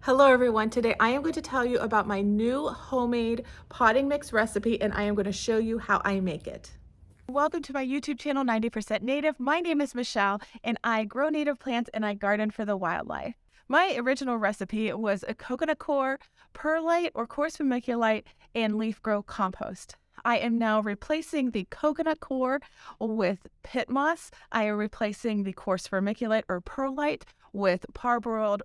Hello everyone, today I am going to tell you about my new homemade potting mix recipe and I am going to show you how I make it. Welcome to my YouTube channel, 90% Native. My name is Michelle, and I grow native plants and I garden for the wildlife. My original recipe was a coconut coir, perlite or coarse vermiculite, and leaf grow compost. I am now replacing the coconut coir with PittMoss. I am replacing the coarse vermiculite or perlite with parboiled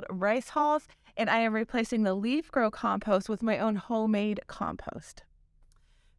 rice hulls, and I am replacing the leaf grow compost with my own homemade compost.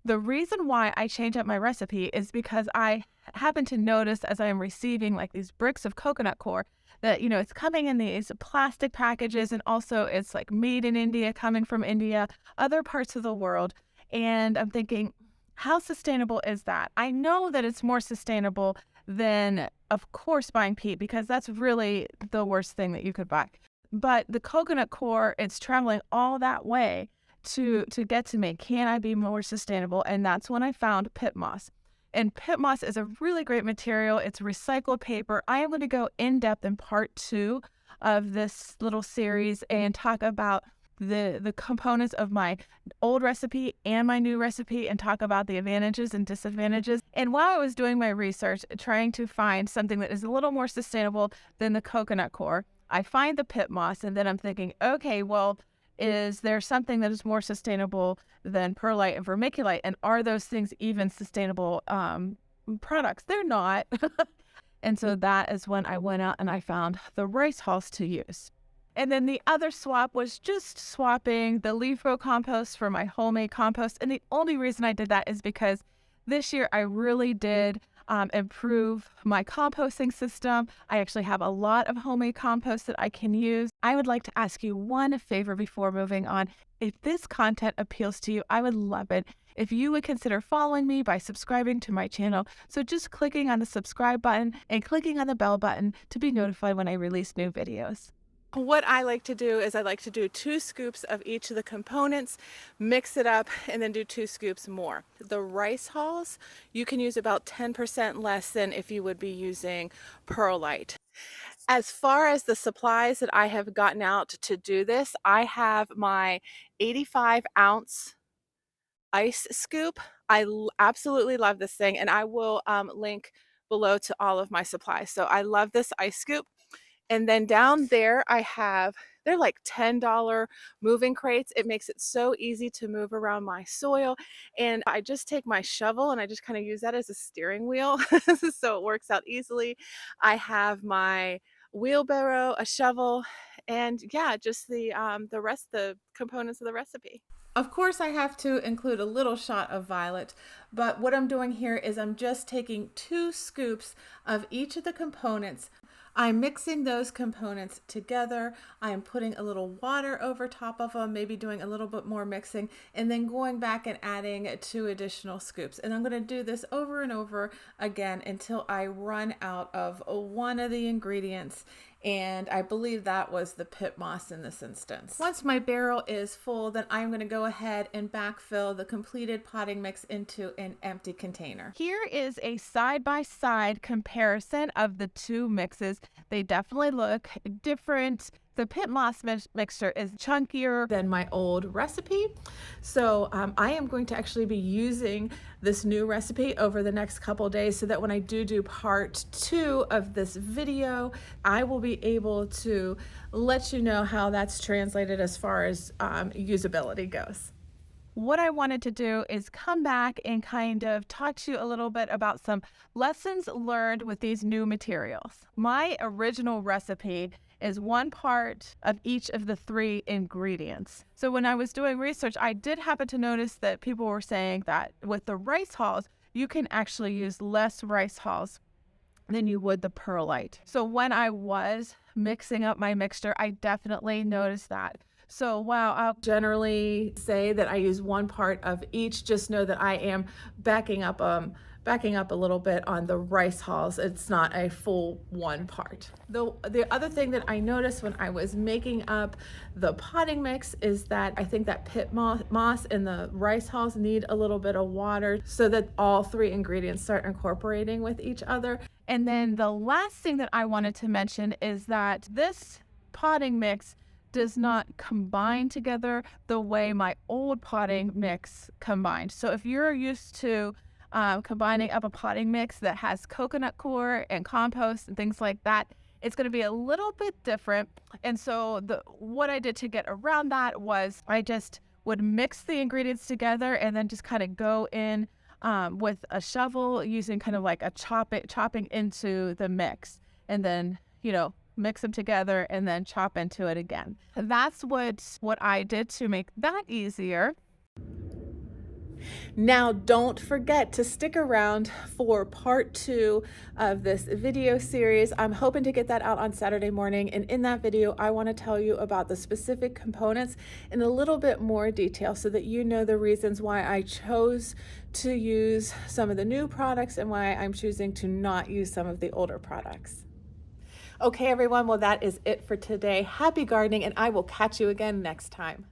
The reason why I change up my recipe is because I happen to notice as I am receiving like these bricks of coconut coir that, it's coming in these plastic packages, and also it's like made in India, coming from India, other parts of the world. And I'm thinking, how sustainable is that? I know that it's more sustainable than, of course, buying peat, because that's really the worst thing that you could buy. But the coconut coir, it's traveling all that way to get to me. Can I be more sustainable? And that's when I found PittMoss. And PittMoss is a really great material. It's recycled paper. I am going to go in depth in part 2 of this little series and talk about the components of my old recipe and my new recipe, and talk about the advantages and disadvantages. And while I was doing my research, trying to find something that is a little more sustainable than the coconut coir, I find the PittMoss, and then I'm thinking, okay, well, is there something that is more sustainable than perlite and vermiculite? And are those things even sustainable products? They're not. And so that is when I went out and I found the rice hulls to use. And then the other swap was just swapping the leaf row compost for my homemade compost. And the only reason I did that is because this year I really did improve my composting system. I actually have a lot of homemade compost that I can use. I would like to ask you one favor before moving on. If this content appeals to you, I would love it if you would consider following me by subscribing to my channel. So just clicking on the subscribe button and clicking on the bell button to be notified when I release new videos. What I like to do is I like to do 2 scoops of each of the components, mix it up, and then do 2 scoops more. The rice hulls, you can use about 10% less than if you would be using perlite. As far as the supplies that I have gotten out to do this, I have my 85-ounce ice scoop. Absolutely love this thing, and I will link below to all of my supplies. So I love this ice scoop. And then down there I have, they're like $10 moving crates. It makes it so easy to move around my soil. And I just take my shovel and I just kind of use that as a steering wheel. So it works out easily. I have my wheelbarrow, a shovel, and yeah, just the components of the recipe. Of course, I have to include a little shot of violet, but what I'm doing here is I'm just taking 2 scoops of each of the components. I'm mixing those components together. I'm putting a little water over top of them, maybe doing a little bit more mixing, and then going back and adding 2 additional scoops. And I'm going to do this over and over again until I run out of one of the ingredients. And I believe that was the PittMoss in this instance. Once my barrel is full, then I'm going to go ahead and backfill the completed potting mix into an empty container. Here is a side-by-side comparison of the 2 mixes. They definitely look different. The PittMoss mixture is chunkier than my old recipe. So I am going to actually be using this new recipe over the next couple days, so that when I do part 2 of this video, I will be able to let you know how that's translated as far as usability goes. What I wanted to do is come back and kind of talk to you a little bit about some lessons learned with these new materials. My original recipe is 1 part of each of the 3 ingredients. So when I was doing research, I did happen to notice that people were saying that with the rice hulls, you can actually use less rice hulls than you would the perlite. So when I was mixing up my mixture, I definitely noticed that. So while I'll generally say that I use 1 part of each, just know that I am backing up a little bit on the rice hulls. It's not a full 1 part. The other thing that I noticed when I was making up the potting mix is that I think that PittMoss and the rice hulls need a little bit of water so that all 3 ingredients start incorporating with each other. And then the last thing that I wanted to mention is that this potting mix does not combine together the way my old potting mix combined. So if you're used to combining up a potting mix that has coconut coir and compost and things like that, it's going to be a little bit different. And so what I did to get around that was I just would mix the ingredients together and then just kind of go in with a shovel using kind of like a chopping into the mix, and then, mix them together and then chop into it again. That's what I did to make that easier. Now, don't forget to stick around for part 2 of this video series. I'm hoping to get that out on Saturday morning. And in that video, I want to tell you about the specific components in a little bit more detail so that you know the reasons why I chose to use some of the new products and why I'm choosing to not use some of the older products. Okay, everyone. Well, that is it for today. Happy gardening, and I will catch you again next time.